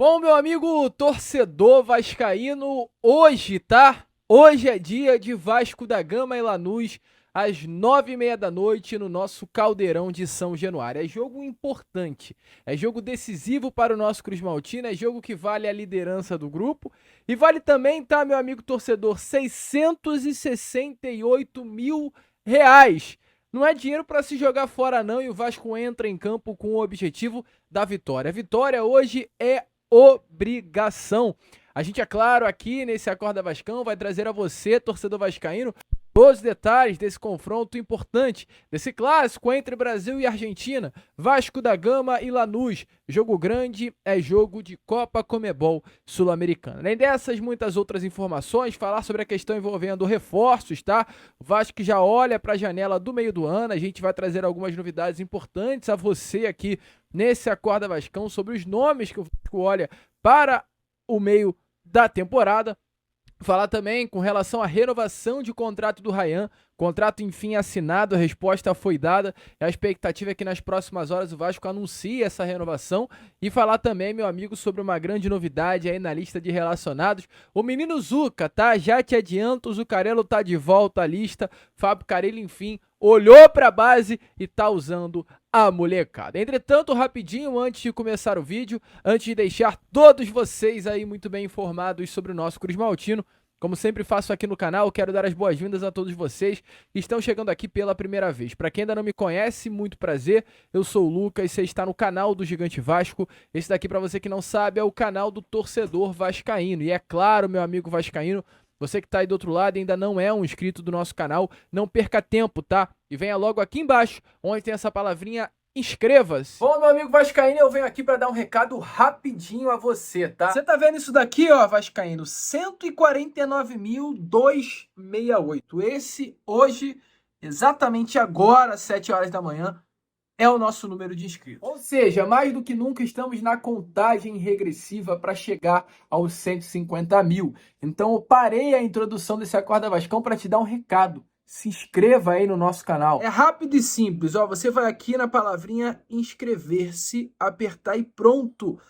Bom, meu amigo torcedor vascaíno, hoje, tá? Hoje é dia de Vasco da Gama e Lanús, às 9h30 da noite, no nosso Caldeirão de São Januário. É jogo importante, é jogo decisivo para o nosso Cruz Maltino, é jogo que vale a liderança do grupo e vale também, tá, meu amigo torcedor, R$ 668 mil. Não é dinheiro para se jogar fora não, e o Vasco entra em campo com o objetivo da vitória. A vitória hoje é obrigação. A gente, é claro, aqui nesse Acorda Vascão vai trazer a você, torcedor vascaíno, todos os detalhes desse confronto importante, desse clássico entre Brasil e Argentina, Vasco da Gama e Lanús. Jogo grande é jogo de Copa Conmebol Sul-Americana. Além dessas, muitas outras informações, falar sobre a questão envolvendo reforços, tá? O Vasco já olha para a janela do meio do ano, a gente vai trazer algumas novidades importantes a você aqui nesse Acorda Vascão sobre os nomes que o Vasco olha para o meio da temporada. Falar também com relação à renovação de contrato do Ryan, contrato enfim assinado, a resposta foi dada, a expectativa é que nas próximas horas o Vasco anuncie essa renovação e falar também, meu amigo, sobre uma grande novidade aí na lista de relacionados, o menino Zuca, tá? Já te adianto, o Zucarello tá de volta à lista, Fábio Carille, enfim, olhou pra base e tá usando a molecada. Entretanto, rapidinho, antes de começar o vídeo, antes de deixar todos vocês aí muito bem informados sobre o nosso Cruz Maltino, como sempre faço aqui no canal, quero dar as boas-vindas a todos vocês que estão chegando aqui pela primeira vez. Para quem ainda não me conhece, muito prazer, eu sou o Lucas, você está no canal do Gigante Vasco. Esse daqui, para você que não sabe, é o canal do torcedor vascaíno. E é claro, meu amigo vascaíno, você que está aí do outro lado e ainda não é um inscrito do nosso canal, não perca tempo, tá? E venha logo aqui embaixo, onde tem essa palavrinha inscreva-se. Bom, meu amigo vascaíno, eu venho aqui para dar um recado rapidinho a você, tá? Você tá vendo isso daqui, ó, vascaíno? 149.268. Esse hoje, exatamente agora, 7 horas da manhã, é o nosso número de inscritos. Ou seja, mais do que nunca estamos na contagem regressiva para chegar aos 150 mil. Então eu parei a introdução desse Acorda Vascão para te dar um recado. Se inscreva aí no nosso canal. É rápido e simples, ó. Você vai aqui na palavrinha inscrever-se, apertar e pronto.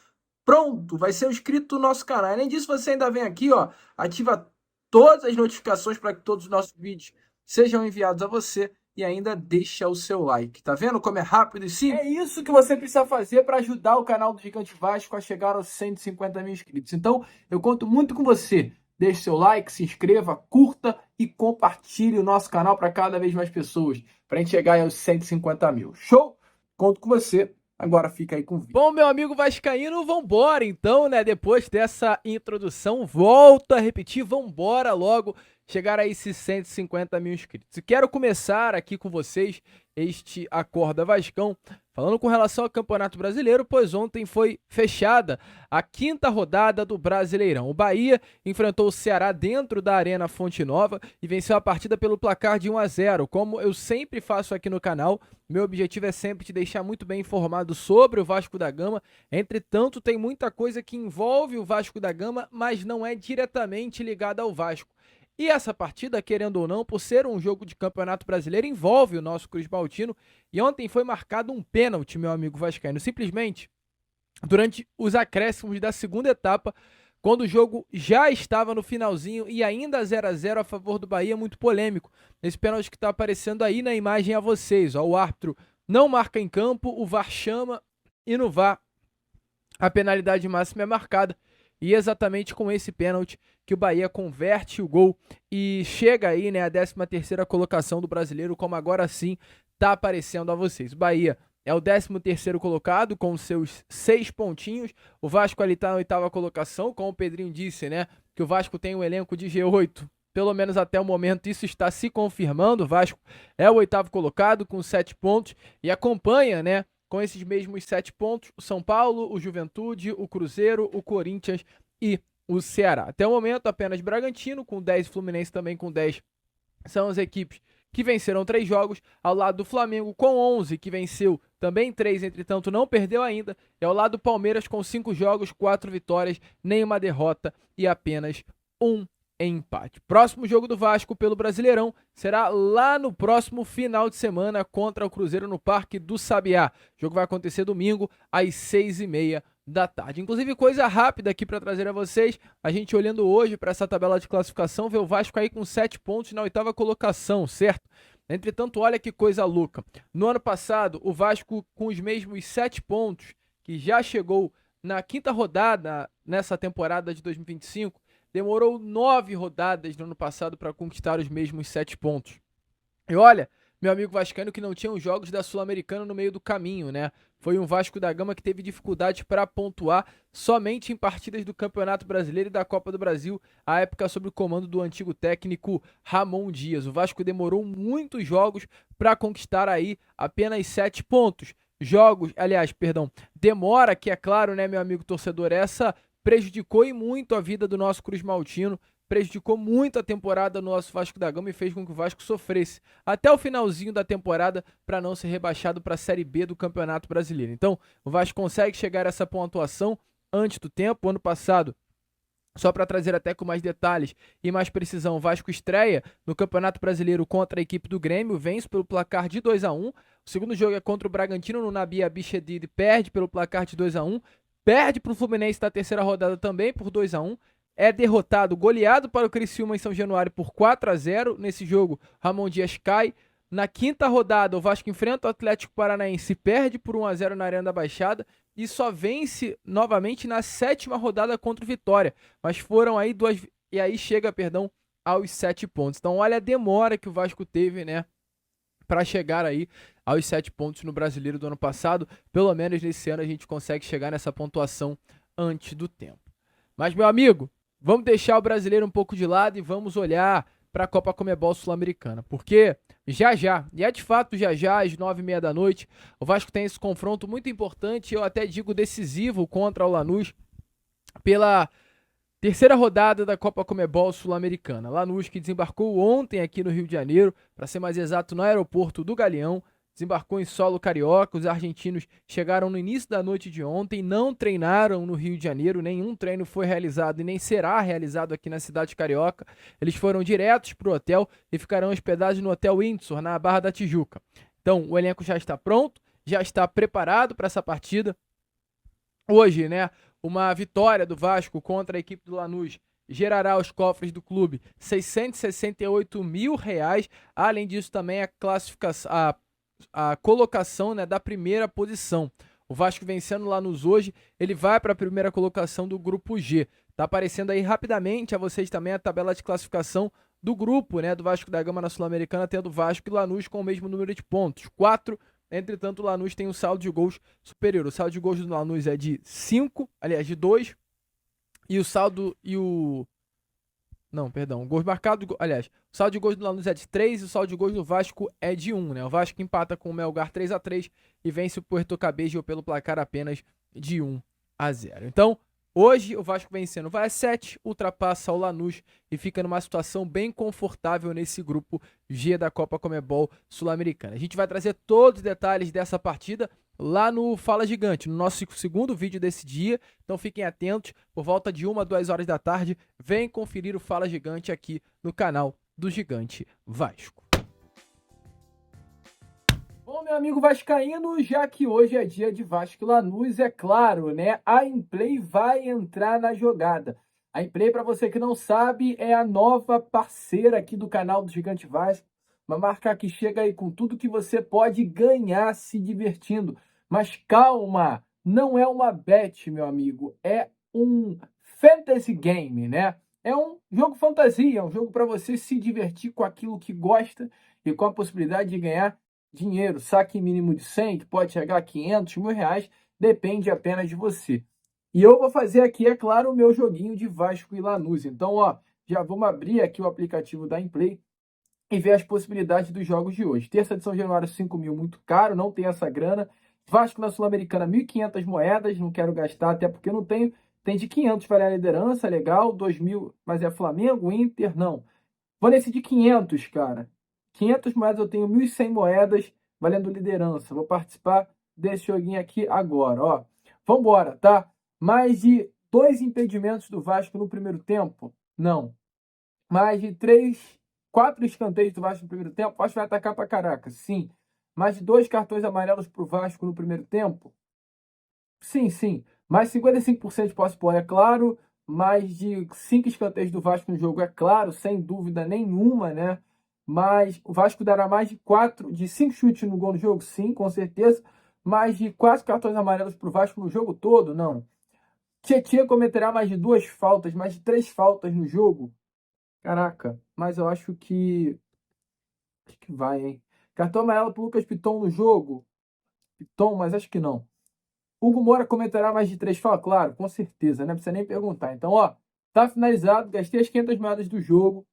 Pronto, vai ser inscrito no nosso canal. Além disso, você ainda vem aqui, ó, ativa todas as notificações para que todos os nossos vídeos sejam enviados a você e ainda deixa o seu like. Tá vendo como é rápido e simples? É isso que você precisa fazer para ajudar o canal do Gigante Vasco a chegar aos 150 mil inscritos. Então, eu conto muito com você. Deixe seu like, se inscreva, curta e compartilhe o nosso canal para cada vez mais pessoas, para a gente chegar aos 150 mil. Show? Conto com você. Agora fica aí com o vídeo. Bom, meu amigo vascaíno, vambora então, né? Depois dessa introdução, volto a repetir, vambora logo chegar a esses 150 mil inscritos. E quero começar aqui com vocês este Acorda Vascão, falando com relação ao Campeonato Brasileiro, pois ontem foi fechada a 5ª rodada do Brasileirão. O Bahia enfrentou o Ceará dentro da Arena Fonte Nova e venceu a partida pelo placar de 1-0. Como eu sempre faço aqui no canal, meu objetivo é sempre te deixar muito bem informado sobre o Vasco da Gama. Entretanto, tem muita coisa que envolve o Vasco da Gama, mas não é diretamente ligada ao Vasco. E essa partida, querendo ou não, por ser um jogo de Campeonato Brasileiro, envolve o nosso Cruz Maltino. E ontem foi marcado um pênalti, meu amigo vascaíno. Simplesmente, durante os acréscimos da segunda etapa, quando o jogo já estava no finalzinho e ainda 0-0 a favor do Bahia, muito polêmico. Esse pênalti que está aparecendo aí na imagem a vocês. Ó, o árbitro não marca em campo, o VAR chama e no VAR a penalidade máxima é marcada. E exatamente com esse pênalti que o Bahia converte o gol e chega aí, né, a 13ª colocação do Brasileiro, como agora sim tá aparecendo a vocês. O Bahia é o 13º colocado com seus 6 pontinhos. O Vasco ali tá na 8ª colocação, como o Pedrinho disse, né, que o Vasco tem um elenco de G8. Pelo menos até o momento isso está se confirmando. O Vasco é o 8º colocado com 7 pontos e acompanha, né, com esses mesmos 7 pontos, o São Paulo, o Juventude, o Cruzeiro, o Corinthians e o Ceará. Até o momento, apenas Bragantino com 10, Fluminense também com 10. São as equipes que venceram 3 jogos, ao lado do Flamengo com 11, que venceu também 3, entretanto não perdeu ainda, e ao lado do Palmeiras com 5 jogos, 4 vitórias, nenhuma derrota e apenas 1 empate. Próximo jogo do Vasco pelo Brasileirão será lá no próximo final de semana contra o Cruzeiro no Parque do Sabiá. O jogo vai acontecer domingo às 6h30 da tarde. Inclusive, coisa rápida aqui para trazer a vocês, a gente olhando hoje para essa tabela de classificação, vê o Vasco aí com 7 pontos na 8ª colocação, certo? Entretanto, olha que coisa louca. No ano passado, o Vasco com os mesmos 7 pontos, que já chegou na 5ª rodada nessa temporada de 2025, demorou 9 rodadas no ano passado para conquistar os mesmos 7 pontos. E olha, meu amigo vascaíno, que não tinha os jogos da Sul-Americana no meio do caminho, né? Foi um Vasco da Gama que teve dificuldade para pontuar somente em partidas do Campeonato Brasileiro e da Copa do Brasil, à época sob o comando do antigo técnico Ramon Dias. O Vasco demorou muitos jogos para conquistar aí apenas 7 pontos. Demora que, é claro, né, meu amigo torcedor, essa prejudicou e muito a vida do nosso Cruz Maltino, prejudicou muito a temporada do nosso Vasco da Gama e fez com que o Vasco sofresse até o finalzinho da temporada para não ser rebaixado para a Série B do Campeonato Brasileiro. Então, o Vasco consegue chegar a essa pontuação antes do tempo. Ano passado, só para trazer até com mais detalhes e mais precisão, o Vasco estreia no Campeonato Brasileiro contra a equipe do Grêmio, vence pelo placar de 2-1. O segundo jogo é contra o Bragantino no Nabi Abichedid, perde pelo placar de 2-1. Perde para o Fluminense na terceira rodada também por 2-1. É derrotado, goleado para o Criciúma em São Januário por 4-0. Nesse jogo, Ramon Dias cai. Na 5ª rodada, o Vasco enfrenta o Atlético Paranaense, perde por 1-0 na Arena da Baixada e só vence novamente na 7ª rodada contra o Vitória. Mas foram aí duas... E aí chega, perdão, aos 7 pontos. Então olha a demora que o Vasco teve, né, para chegar aí aos 7 pontos no Brasileiro do ano passado. Pelo menos nesse ano a gente consegue chegar nessa pontuação antes do tempo. Mas, meu amigo, vamos deixar o brasileiro um pouco de lado e vamos olhar para a Copa Comebol Sul-Americana, porque já, e é de fato já, às 9h30 da noite, o Vasco tem esse confronto muito importante, eu até digo decisivo, contra o Lanús, pela terceira rodada da Copa Comebol Sul-Americana. Lanús, que desembarcou ontem aqui no Rio de Janeiro, para ser mais exato, no aeroporto do Galeão, desembarcou em solo carioca. Os argentinos chegaram no início da noite de ontem, não treinaram no Rio de Janeiro, nenhum treino foi realizado e nem será realizado aqui na cidade carioca. Eles foram diretos para o hotel e ficarão hospedados no Hotel Windsor, na Barra da Tijuca. Então, o elenco já está pronto, já está preparado para essa partida. Hoje, né, uma vitória do Vasco contra a equipe do Lanús gerará aos cofres do clube R$ 668 mil. Além disso, também a classificação, a colocação, né, da primeira posição. O Vasco vencendo lá nos hoje, ele vai para a primeira colocação do grupo G. Tá aparecendo aí rapidamente a vocês também a tabela de classificação do grupo, né, do Vasco da Gama na Sul-Americana, tendo Vasco e Lanús com o mesmo número de pontos, 4. Entretanto, o Lanús tem um saldo de gols superior. O saldo de gols do Lanús é de 5, aliás, de 2. E o saldo Não, perdão. O gols marcado, aliás, o saldo de gols do Lanús é de 3 e o saldo de gols do Vasco é de 1, né? O Vasco empata com o Melgar 3-3 e vence o Puerto Cabello pelo placar apenas de 1-0. Então, hoje o Vasco vencendo vai a 7, ultrapassa o Lanús e fica numa situação bem confortável nesse grupo G da Copa Comebol Sul-Americana. A gente vai trazer todos os detalhes dessa partida lá no Fala Gigante, no nosso segundo vídeo desse dia. Então fiquem atentos, por volta de 1-2 horas da tarde, vem conferir o Fala Gigante aqui no canal do Gigante Vasco. Bom, meu amigo vascaíno, já que hoje é dia de Vasco e Lanús, é claro, né? A Implay vai entrar na jogada. A Implay, para você que não sabe, é a nova parceira aqui do canal do Gigante Vasco. Uma marca que chega aí com tudo que você pode ganhar se divertindo. Mas calma, não é uma bet, meu amigo. É um fantasy game, né? É um jogo fantasia, é um jogo para você se divertir com aquilo que gosta e com a possibilidade de ganhar dinheiro. Saque mínimo de 100, que pode chegar a 500 mil reais, depende apenas de você. E eu vou fazer aqui, é claro, o meu joguinho de Vasco e Lanús. Então, ó, já vamos abrir aqui o aplicativo da Implay e ver as possibilidades dos jogos de hoje. Terça de São Januário, 5 mil, muito caro, não tem essa grana. Vasco na Sul-Americana, 1.500 moedas, não quero gastar, até porque não tenho. Tem de 500 para a liderança, legal, 2.000, mas é Flamengo, Inter, não. Vou nesse de 500, cara. 500 moedas, eu tenho 1.100 moedas valendo liderança. Vou participar desse joguinho aqui agora, ó. Vambora, tá? Mais de 2 impedimentos do Vasco no primeiro tempo? Não. Mais de 4 escanteios do Vasco no primeiro tempo? O Vasco vai atacar pra caraca, sim. Mais de 2 cartões amarelos pro Vasco no primeiro tempo? Sim, sim. Mais 55% de posse de bola, é claro. Mais de 5 escanteios do Vasco no jogo, é claro, sem dúvida nenhuma, né? Mas o Vasco dará mais de 5 chutes no gol no jogo? Sim, com certeza. Mais de 4 cartões amarelos para o Vasco no jogo todo? Não. Tietchan cometerá mais de 2 faltas, mais de 3 faltas no jogo? Caraca, mas eu acho que. Acho que vai, hein? Cartão amarelo para Lucas Piton no jogo? Piton, mas acho que não. Hugo Moura cometerá mais de 3 faltas? Claro, com certeza, não precisa nem perguntar. Então, ó, tá finalizado, gastei as 500 moedas do jogo.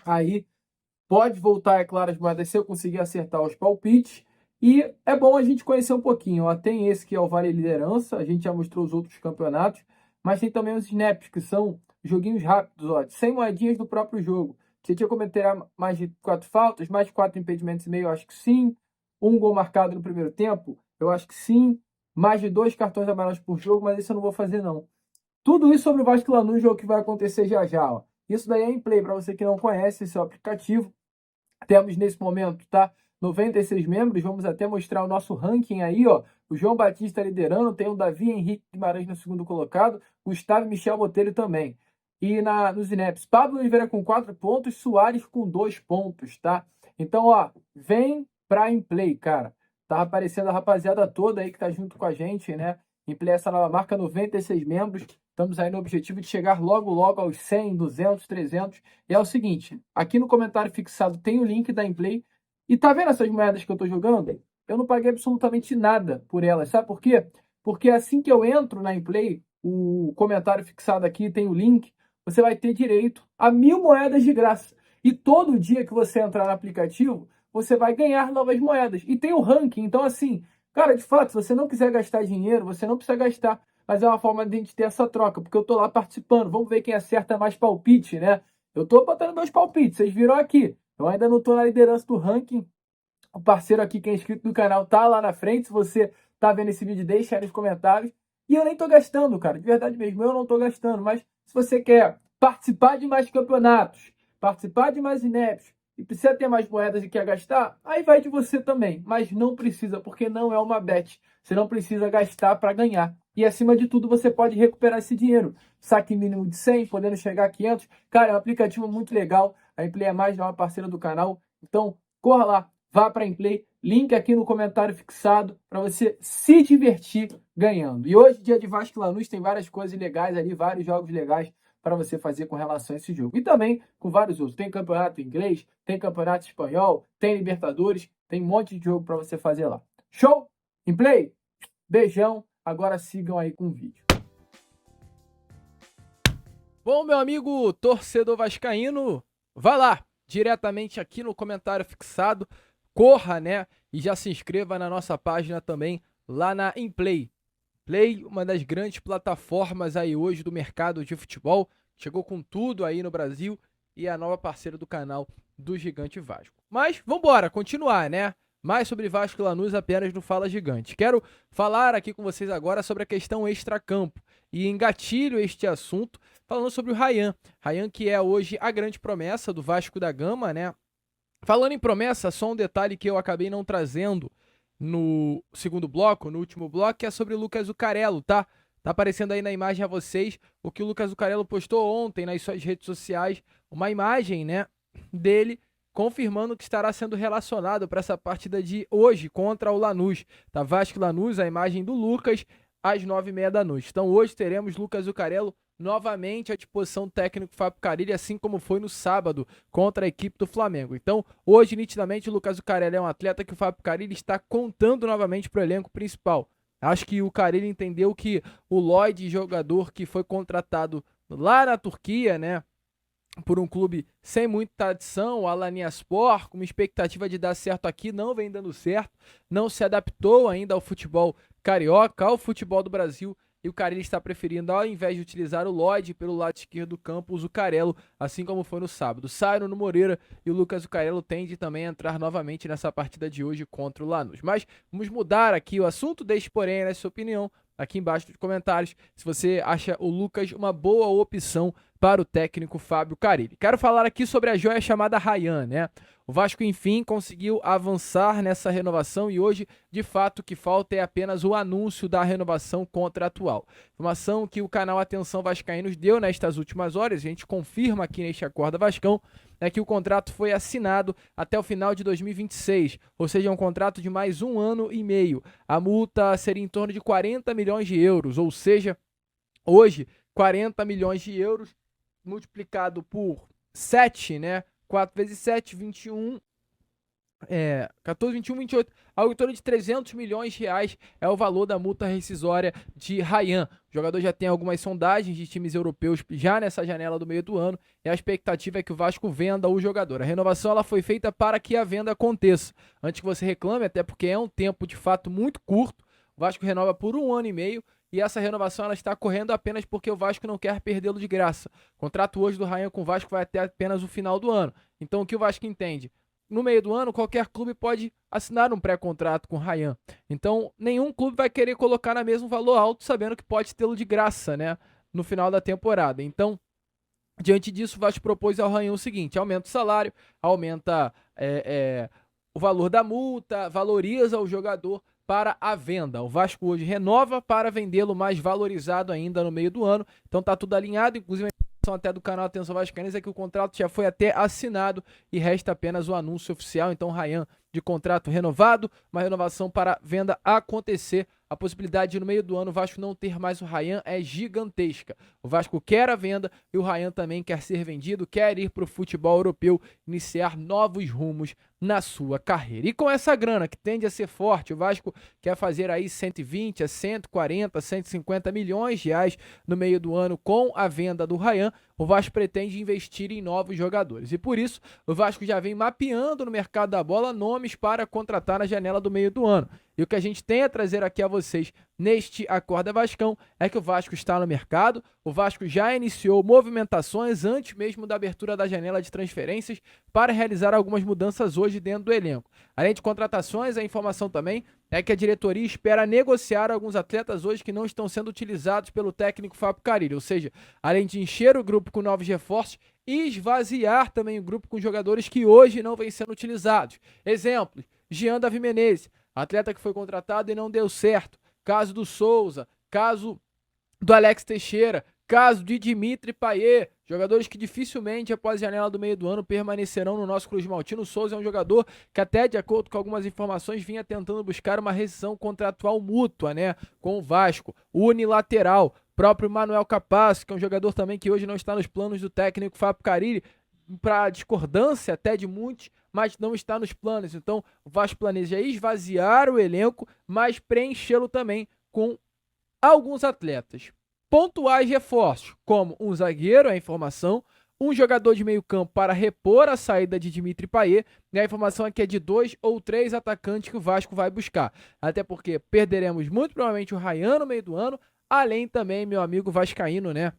Aí, pode voltar, é claro, as moedas se eu conseguir acertar os palpites. E é bom a gente conhecer um pouquinho. Ó. Tem esse que é o Vale Liderança, a gente já mostrou os outros campeonatos, mas tem também os Snaps, que são joguinhos rápidos, ó, de 100 moedinhas do próprio jogo. Tietchan cometerá mais de 4 faltas, mais de 4 impedimentos e meio, eu acho que sim. Um gol marcado no primeiro tempo, eu acho que sim. Mais de 2 cartões amarelos por jogo, mas isso eu não vou fazer não. Tudo isso sobre o Vasco e Lanús, jogo que vai acontecer já já. Ó. Isso daí é em Play, para você que não conhece, esse é o aplicativo. Temos nesse momento, tá? 96 membros, vamos até mostrar o nosso ranking aí, ó. O João Batista liderando, tem o Davi Henrique Guimarães no segundo colocado, Gustavo Michel Botelho também. E nos Inaps, Pablo Oliveira com 4 pontos, Soares com 2 pontos, tá? Então, ó, vem pra Implay, cara. Tá aparecendo a rapaziada toda aí que tá junto com a gente, né? Implay essa nova marca, 96 membros. Estamos aí no objetivo de chegar logo, logo aos 100, 200, 300. E é o seguinte, aqui no comentário fixado tem o link da Implay. E tá vendo essas moedas que eu tô jogando? Eu não paguei absolutamente nada por elas. Sabe por quê? Porque assim que eu entro na Implay, o comentário fixado aqui tem o link, você vai ter direito a 1.000 moedas de graça. E todo dia que você entrar no aplicativo, você vai ganhar novas moedas. E tem o ranking. Então, assim, cara, de fato, se você não quiser gastar dinheiro, você não precisa gastar. Mas é uma forma de a gente ter essa troca, porque eu tô lá participando. Vamos ver quem acerta mais palpite, né? Eu tô botando meus palpites, vocês viram aqui. Eu ainda não tô na liderança do ranking. O parceiro aqui que é inscrito no canal tá lá na frente. Se você tá vendo esse vídeo, deixa aí nos comentários. E eu nem tô gastando, cara. De verdade mesmo, eu não tô gastando. Mas se você quer participar de mais campeonatos, participar de mais inaps, e precisa ter mais moedas e quer gastar, aí vai de você também. Mas não precisa, porque não é uma bet. Você não precisa gastar para ganhar. E acima de tudo, você pode recuperar esse dinheiro. Saque mínimo de 100, podendo chegar a 500. Cara, é um aplicativo muito legal. A Implay é mais uma parceira do canal. Então, corra lá, vá para a Implay. Link aqui no comentário fixado para você se divertir ganhando. E hoje, dia de Vasco e Lanús, tem várias coisas legais ali, vários jogos legais para você fazer com relação a esse jogo. E também com vários outros. Tem campeonato inglês, tem campeonato espanhol, tem Libertadores, tem um monte de jogo para você fazer lá. Show? Implay? Beijão. Agora sigam aí com o vídeo. Bom, meu amigo torcedor vascaíno, vai lá, diretamente aqui no comentário fixado, corra, né, e já se inscreva na nossa página também, lá na Implay. Play, uma das grandes plataformas aí hoje do mercado de futebol, chegou com tudo aí no Brasil e é a nova parceira do canal do Gigante Vasco. Mas vambora, continuar, né? Mais sobre Vasco e Lanús apenas no Fala Gigante. Quero falar aqui com vocês agora sobre a questão extracampo e engatilho este assunto falando sobre o Ryan. Ryan que é hoje a grande promessa do Vasco da Gama, né? Falando em promessa, só um detalhe que eu acabei não trazendo no segundo bloco, no último bloco, que é sobre o Lucas Zucarello, tá? Tá aparecendo aí na imagem a vocês o que o Lucas Zucarello postou ontem nas suas redes sociais, uma imagem, né, dele confirmando que estará sendo relacionado para essa partida de hoje contra o Lanús. Tá Vasco e Lanús, a imagem do Lucas, às 9h30 da noite. Então hoje teremos Lucas Zucarello novamente à disposição do técnico Fábio Carille, assim como foi no sábado contra a equipe do Flamengo. Então, hoje, nitidamente, o Lucas Zucarello é um atleta que o Fábio Carille está contando novamente para o elenco principal. Acho que o Carille entendeu que o Lloyd, jogador que foi contratado lá na Turquia, né, por um clube sem muita tradição, o Alanyaspor, com uma expectativa de dar certo aqui, não vem dando certo, não se adaptou ainda ao futebol carioca, ao futebol do Brasil, e o Carille está preferindo, ao invés de utilizar o Lloyd pelo lado esquerdo do campo, o Zucarello, assim como foi no sábado. Sai no Moreira e o Lucas Zucarello tende também a entrar novamente nessa partida de hoje contra o Lanús. Mas vamos mudar aqui o assunto, deixe, porém, na sua opinião, aqui embaixo nos comentários se você acha o Lucas uma boa opção para o técnico Fábio Carille. Quero falar aqui sobre a joia chamada Ryan, né? O Vasco, enfim, conseguiu avançar nessa renovação e hoje, de fato, o que falta é apenas o anúncio da renovação contratual. Informação que o canal Atenção Vascaínos deu nestas últimas horas, a gente confirma aqui neste Acorda Vascão, é que o contrato foi assinado até o final de 2026, ou seja, um contrato de mais 1 ano e meio. A multa seria em torno de 40 milhões de euros, ou seja, hoje, 40 milhões de euros multiplicado por 7, né? 4 vezes 7, 21, 14, 21, 28, algo em torno de 300 milhões de reais é o valor da multa rescisória de Ryan. O jogador já tem algumas sondagens de times europeus já nessa janela do meio do ano e a expectativa é que o Vasco venda o jogador. A renovação ela foi feita para que a venda aconteça. Antes que você reclame, até porque é um tempo de fato muito curto, o Vasco renova por 1 ano e meio, e essa renovação ela está correndo apenas porque o Vasco não quer perdê-lo de graça. O contrato hoje do Ryan com o Vasco vai até apenas o final do ano. Então o que o Vasco entende? No meio do ano, qualquer clube pode assinar um pré-contrato com o Ryan. Então nenhum clube vai querer colocar na mesmo valor alto, sabendo que pode tê-lo de graça, né, no final da temporada. Então, diante disso, o Vasco propôs ao Ryan o seguinte: aumenta o salário, aumenta o valor da multa, valoriza o jogador para a venda. O Vasco hoje renova para vendê-lo mais valorizado ainda no meio do ano. Então tá tudo alinhado, inclusive a informação até do canal Atenção Vascaínos é que o contrato já foi até assinado e resta apenas o anúncio oficial. Então Ryan de contrato renovado, uma renovação para venda acontecer. A possibilidade de no meio do ano o Vasco não ter mais o Ryan é gigantesca. O Vasco quer a venda e o Ryan também quer ser vendido, quer ir para o futebol europeu, iniciar novos rumos na sua carreira. E com essa grana que tende a ser forte, o Vasco quer fazer aí 120 a 140, 150 milhões de reais no meio do ano com a venda do Ryan. O Vasco pretende investir em novos jogadores e por isso o Vasco já vem mapeando no mercado da bola nomes para contratar na janela do meio do ano. E o que a gente tem a trazer aqui a vocês neste Acorda Vascão é que o Vasco está no mercado, o Vasco já iniciou movimentações antes mesmo da abertura da janela de transferências para realizar algumas mudanças hoje dentro do elenco. Além de contratações, a informação também é que a diretoria espera negociar alguns atletas hoje que não estão sendo utilizados pelo técnico Fábio Carille, ou seja, além de encher o grupo com novos reforços, esvaziar também o grupo com jogadores que hoje não vêm sendo utilizados. Exemplos: Jean Davi Menezes, atleta que foi contratado e não deu certo. Caso do Souza, caso do Alex Teixeira, caso de Dimitri Payet, jogadores que dificilmente após a janela do meio do ano permanecerão no nosso Cruz Maltino. O Souza é um jogador que até de acordo com algumas informações vinha tentando buscar uma rescisão contratual mútua, né, com o Vasco, unilateral. Próprio Manuel Capaz, que é um jogador também que hoje não está nos planos do técnico Fábio Carille, para discordância até de muitos, mas não está nos planos. Então o Vasco planeja esvaziar o elenco, mas preenchê-lo também com alguns atletas. Pontuais reforços, como um zagueiro, a informação, um jogador de meio campo para repor a saída de Dimitri Payet, e a informação aqui é de 2 ou 3 atacantes que o Vasco vai buscar. Até porque perderemos muito provavelmente o Ryan no meio do ano, além também, meu amigo vascaíno, né,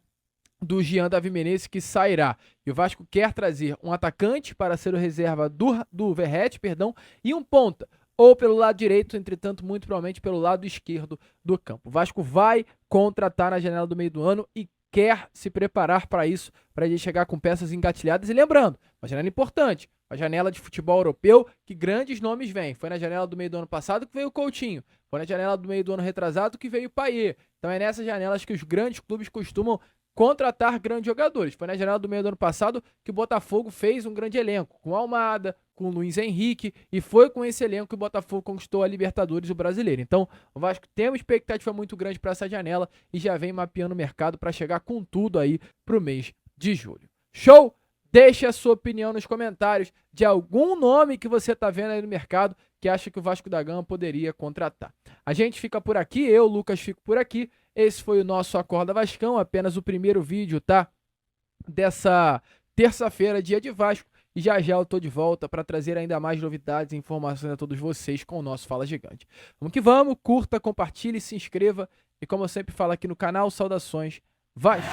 do Jean Davi Menezes, que sairá. E o Vasco quer trazer um atacante para ser o reserva do Verratti, e um ponta, ou pelo lado direito, entretanto, muito provavelmente pelo lado esquerdo do campo. O Vasco vai contratar na janela do meio do ano e quer se preparar para isso, para ele chegar com peças engatilhadas. E lembrando, uma janela importante, uma janela de futebol europeu que grandes nomes vêm. Foi na janela do meio do ano passado que veio o Coutinho, foi na janela do meio do ano retrasado que veio o Payet. Então é nessas janelas que os grandes clubes costumam contratar grandes jogadores. Foi na janela do meio do ano passado que o Botafogo fez um grande elenco, com Almada, com Luiz Henrique, e foi com esse elenco que o Botafogo conquistou a Libertadores e o Brasileiro. Então, o Vasco tem uma expectativa muito grande para essa janela e já vem mapeando o mercado para chegar com tudo aí para o mês de julho. Show? Deixe a sua opinião nos comentários de algum nome que você está vendo aí no mercado que acha que o Vasco da Gama poderia contratar. A gente fica por aqui, eu, Lucas, fico por aqui. Esse foi o nosso Acorda Vascão, apenas o primeiro vídeo, tá? Dessa terça-feira, dia de Vasco. E já já eu tô de volta para trazer ainda mais novidades e informações a todos vocês com o nosso Fala Gigante. Vamos que vamos, curta, compartilhe, se inscreva. E como eu sempre falo aqui no canal, saudações, Vasco!